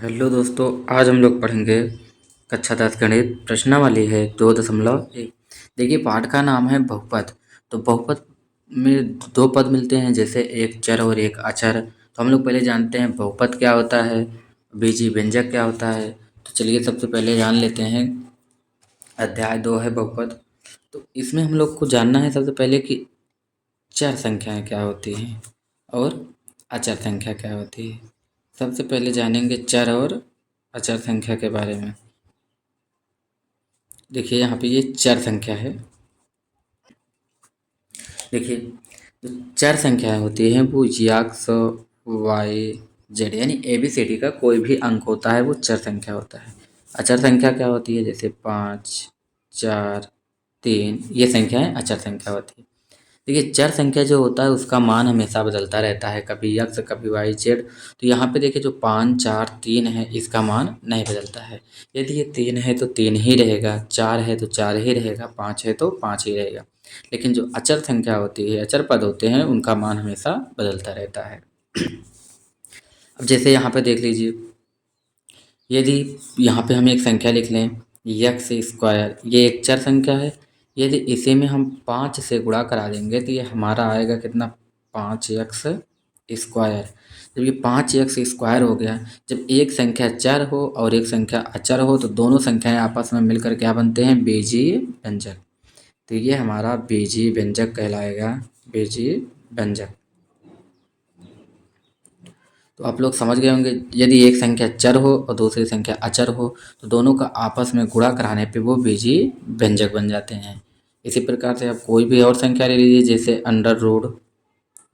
Hello दोस्तों, आज हम लोग पढ़ेंगे कक्षा 10 गणित प्रश्नावली है 2.1। देखिए, पाठ का नाम है बहुपद। तो बहुपद में दो पद मिलते हैं, जैसे एक चर और एक अचर। तो हम लोग पहले जानते हैं बहुपद क्या होता है, बीजीय व्यंजक क्या होता है। तो चलिए सबसे पहले जान लेते हैं। अध्याय 2 है बहुपद। तो इसमें हम लोग को जानना है सबसे पहले कि चर संख्याएं क्या होती हैं और अचर संख्या क्या होती है। सबसे पहले जानेंगे चर और अचर संख्या के बारे में। देखिए यहाँ पे ये चर संख्या है। देखिए, जो चर संख्याएं होती हैं वो यक्स, वाई, जेड यानी ABCD का कोई भी अंक होता है वो चर संख्या होता है। अचर संख्या क्या होती है, जैसे 5, 4, 3, ये संख्याएं अचर संख्या होती है। देखिए, चर संख्या जो होता है उसका मान हमेशा बदलता रहता है, कभी यक्स कभी वाई जेड। तो यहाँ पे देखिए जो 5, 4, 3 है इसका मान नहीं बदलता है। यदि ये 3 है तो 3 ही रहेगा, 4 है तो 4 ही रहेगा, 5 है तो 5 ही रहेगा। लेकिन जो अचर संख्या होती है, अचर पद होते हैं, उनका मान हमेशा बदलता रहता है। अब जैसे यहाँ पे देख लीजिए, यदि यहाँ पे हम एक संख्या लिख लें यक्स स्क्वायर, ये एक चर संख्या है। यदि इसे में हम 5 से गुणा करा देंगे तो ये हमारा आएगा कितना, 5x स्क्वायर। जब ये 5x स्क्वायर हो गया, जब एक संख्या चर हो और एक संख्या अचर हो तो दोनों संख्याएं आपस में मिलकर क्या बनते हैं, बीजीय व्यंजक। तो ये हमारा बीजीय व्यंजक कहलाएगा, बीजीय व्यंजक। तो आप लोग समझ गए होंगे, यदि एक संख्या चर हो और दूसरी संख्या अचर हो तो दोनों का आपस में गुणा कराने पे वो बीजीय व्यंजक बन जाते हैं। इसी प्रकार से आप कोई भी और संख्या ले लीजिए, जैसे अंडर रूट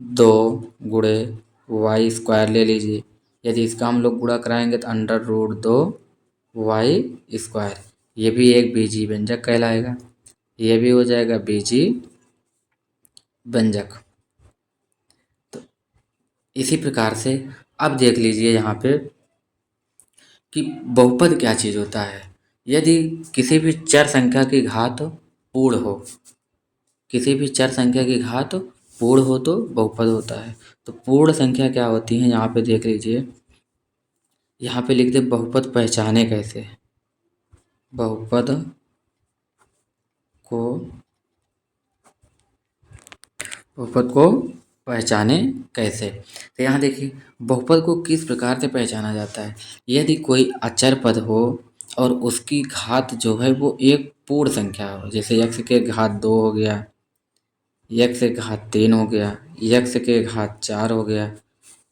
2 गुणे वाई स्क्वायर ले लीजिए। यदि इसका हम लोग गुणा कराएंगे तो अंडर रूट 2 वाई स्क्वायर, ये भी एक बीजीय व्यंजक कहलाएगा। ये भी हो जाएगा बीजीय व्यंजक। तो इसी प्रकार से अब देख लीजिए यहाँ पे कि बहुपद क्या चीज़ होता है। यदि किसी भी चर संख्या की घात पूर्ण हो, किसी भी चर संख्या की घात पूर्ण हो तो बहुपद होता है। तो पूर्ण संख्या क्या होती है, यहाँ पे देख लीजिए। यहाँ पे लिख दे बहुपद पहचाने कैसे, बहुपद को बहुपद को पहचाने कैसे। तो यहाँ देखिए बहुपद को किस प्रकार से पहचाना जाता है। यदि कोई अचर पद हो और उसकी घात जो है वो एक पूर्ण संख्या हो, जैसे x के घात 2 हो गया, x के घात 3 हो गया, x के घात 4 हो गया,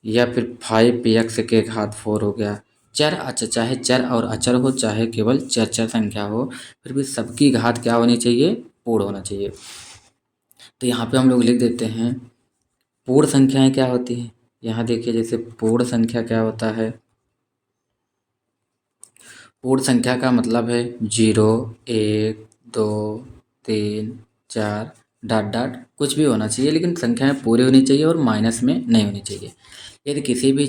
या फिर 5x के घात 4 हो गया। चर अचर, चाहे चर और अचर हो, चाहे केवल चर चर संख्या हो, फिर भी सबकी घात क्या होनी चाहिए, पूर्ण होना चाहिए। तो यहाँ पे हम लोग लिख देते हैं पूर्ण संख्याएं क्या होती हैं। यहाँ देखिए जैसे पूर्ण संख्या क्या होता है, पूर्ण संख्या का मतलब है 0, 1, 2, 3, 4 डॉट डॉट कुछ भी होना चाहिए, लेकिन संख्याएं पूरी होनी चाहिए और माइनस में नहीं होनी चाहिए। यदि किसी भी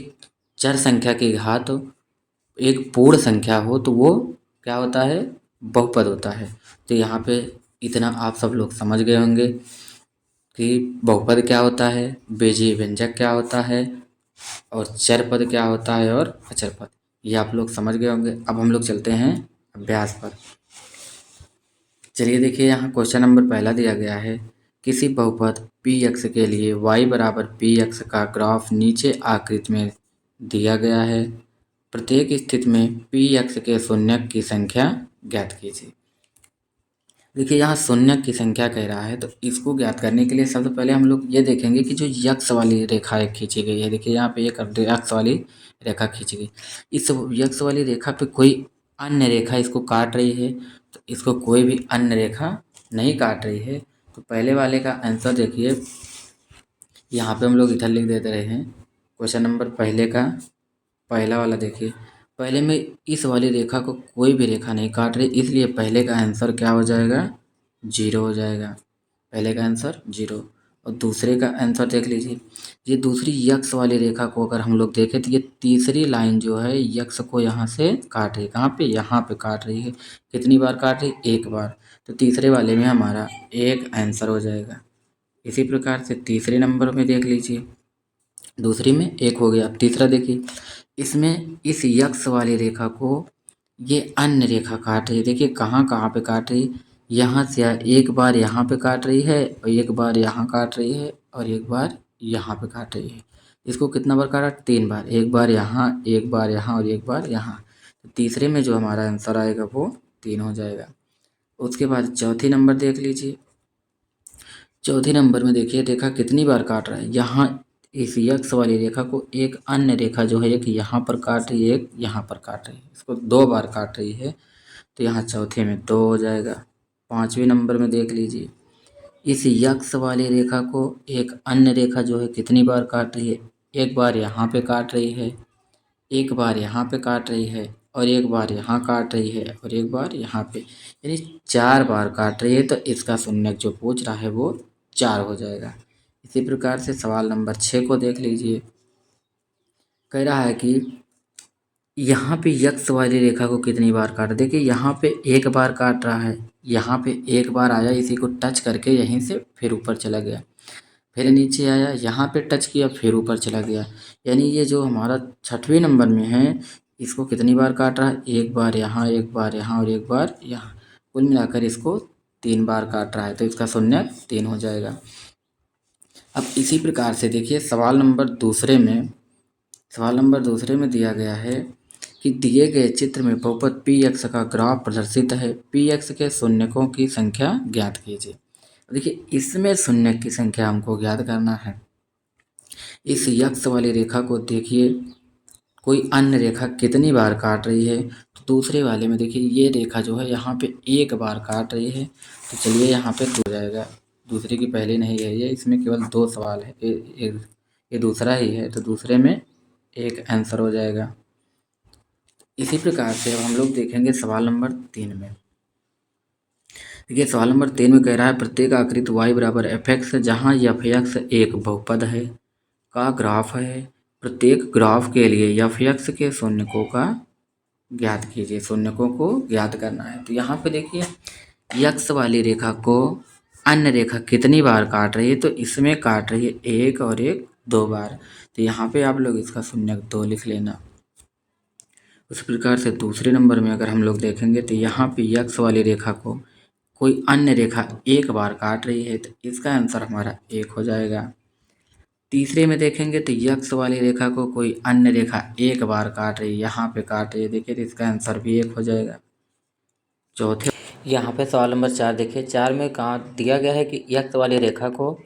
चर संख्या की घात एक पूर्ण संख्या हो तो वो क्या होता है, बहुपद होता है। तो यहाँ पे इतना आप सब लोग समझ गए होंगे कि बहुपद क्या होता है, बीजीय व्यंजक क्या होता है, और चर पद क्या होता है और अचर पद, ये आप लोग समझ गए होंगे। अब हम लोग चलते हैं अभ्यास पर। चलिए देखिए, यहाँ क्वेश्चन नंबर पहला दिया गया है, किसी बहुपद px के लिए y बराबर px का ग्राफ नीचे आकृति में दिया गया है। प्रत्येक स्थिति में px के शून्यक की संख्या ज्ञात कीजिए। देखिए यहाँ शून्यक की संख्या कह रहा है, तो इसको ज्ञात करने के लिए सबसे पहले हम लोग ये देखेंगे कि जो यक्स वाली रेखा खींची गई है। देखिए यहाँ पे एक यक्स वाली रेखा खींची गई, इस यक्स वाली रेखा पे कोई अन्य रेखा इसको काट रही है, तो इसको कोई भी अन्य रेखा नहीं काट रही है। तो पहले वाले का आंसर देखिए, यहाँ पे हम लोग इधर लिख देते रहे हैं। क्वेश्चन नंबर पहले का पहला वाला देखिए, पहले में इस वाली रेखा को कोई भी रेखा नहीं काट रही, इसलिए पहले का आंसर क्या हो जाएगा, 0 हो जाएगा। पहले का आंसर 0। और दूसरे का आंसर देख लीजिए, ये दूसरी यक्स वाली रेखा को अगर हम लोग देखें तो ये तीसरी लाइन जो है यक्स को यहाँ से काट रही है, कहाँ पे, यहाँ पे काट रही है। कितनी बार काट रही, एक बार। तो तीसरे वाले में हमारा एक आंसर हो जाएगा। इसी प्रकार से तीसरे नंबर में देख लीजिए, दूसरी में एक हो गया। अब तीसरा देखिए, इसमें इस यक्स वाली रेखा को ये अन्य रेखा काट रही है। देखिए कहाँ कहाँ पे काट रही है, यहाँ से एक बार यहाँ पे काट रही है और एक बार यहाँ काट रही है और एक बार यहाँ पे काट रही है। इसको कितना बार काटा, 3 बार, एक बार यहाँ, एक बार यहाँ और एक बार यहाँ। तो तीसरे में जो हमारा आंसर आएगा वो 3 हो जाएगा। उसके बाद चौथी नंबर देख लीजिए। चौथे नंबर में देखिए रेखा कितनी बार काट रहा है। यहाँ इस यक्स वाली रेखा को एक अन्य रेखा जो है, एक यहाँ पर काट रही है, एक यहाँ पर काट रही है, इसको 2 बार काट रही है। तो यहाँ चौथे में 2 हो जाएगा। पाँचवें नंबर में देख लीजिए, इस यक्स वाली रेखा को एक अन्य रेखा जो है कितनी बार काट रही है, एक बार यहाँ पे काट रही है, एक बार यहाँ पे काट रही है और एक बार यहाँ काट रही है और एक बार यहाँ पे, यानी 4 बार काट रही है। तो इसका शून्यक जो पूछ रहा है वो 4 हो जाएगा। इसी प्रकार से सवाल नंबर 6 को देख लीजिए। कह रहा है कि यहाँ पे यक्स वाली रेखा को कितनी बार काट, देखिए यहाँ पे एक बार काट रहा है, यहाँ पे एक बार आया, इसी को टच करके यहीं से फिर ऊपर चला गया, फिर नीचे आया, यहाँ पे टच किया, फिर ऊपर चला गया। यानी ये जो हमारा 6वें नंबर में है, इसको कितनी बार काट रहा है, एक बार यहाँ, एक बार यहाँ और एक बार यहाँ, कुल मिलाकर इसको 3 बार काट रहा है। तो इसका शून्यक 3 हो जाएगा। अब इसी प्रकार से देखिए सवाल नंबर दूसरे में दिया गया है कि दिए गए चित्र में बहुपद पी एक्स का ग्राफ प्रदर्शित है, पी एक्स के शून्यकों की संख्या ज्ञात कीजिए। देखिए इसमें शून्यक की संख्या हमको ज्ञात करना है। इस यक्स वाली रेखा को देखिए कोई अन्य रेखा कितनी बार काट रही है, तो दूसरे वाले में देखिए ये रेखा जो है यहाँ पे एक बार काट रही है। तो चलिए यहाँ पे 2 जाएगा, दूसरे की पहले नहीं है, ये इसमें केवल 2 सवाल है, ये दूसरा ही है, तो दूसरे में एक आंसर हो जाएगा। इसी प्रकार से अब हम लोग देखेंगे सवाल नंबर 3 में। देखिए सवाल नंबर 3 में कह रहा है प्रत्येक आकृति y बराबर एफ एक्स जहाँ एफ एक्स एक बहुपद है का ग्राफ है, प्रत्येक ग्राफ के लिए एफ एक्स के शून्यकों का ज्ञात कीजिए, शून्यकों को ज्ञात करना है। तो यहाँ पे देखिए यक्स वाली रेखा को अन्य रेखा कितनी बार काट रही है, तो इसमें काट रही है एक और एक 2 बार। तो यहाँ पे आप लोग इसका शून्यक 2 लिख लेना। उस प्रकार से दूसरे नंबर में अगर हम लोग देखेंगे तो यहाँ पे यक्स वाली रेखा को कोई अन्य रेखा एक बार काट रही है, तो इसका आंसर हमारा 1 हो जाएगा। तीसरे में देखेंगे तो यक्स वाली रेखा को कोई अन्य रेखा एक बार काट रही है, यहाँ पे काट रही है, देखिए तो इसका आंसर भी 1 हो जाएगा। चौथे यहाँ पे सवाल नंबर 4 देखिए, 4 में कहाँ दिया गया है कि यक्स वाली रेखा को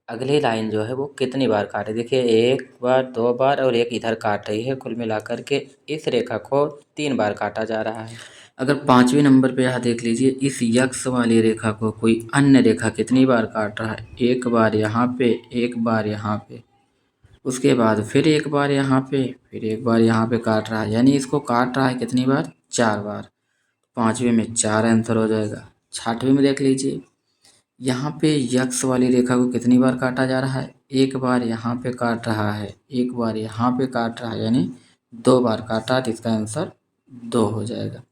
अगली लाइन जो है वो कितनी बार काटे, देखिए 1 बार, 2 बार और एक इधर काट रही है, कुल मिलाकर के इस रेखा को 3 बार काटा जा रहा है। अगर 5वें नंबर पे यहाँ देख लीजिए, इस यक्स वाली रेखा को कोई अन्य रेखा कितनी बार काट रहा है, एक बार यहाँ पे, एक बार यहाँ पे, उसके बाद फिर एक बार यहाँ पे, फिर एक बार यहाँ पे काट रहा है, यानी इसको काट रहा है कितनी बार, 4 बार। 5वें में 4 आंसर हो जाएगा। 6वें में देख लीजिए, यहाँ पे यक्स वाली रेखा को कितनी बार काटा जा रहा है, एक बार यहाँ पे काट रहा है, एक बार यहाँ पे काट रहा है, यानी 2 बार काटा, तो इसका आंसर 2 हो जाएगा।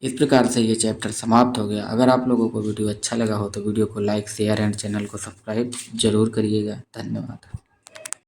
इस प्रकार से ये चैप्टर समाप्त हो गया। अगर आप लोगों को वीडियो अच्छा लगा हो तो वीडियो को लाइक, शेयर एंड चैनल को सब्सक्राइब जरूर करिएगा। धन्यवाद।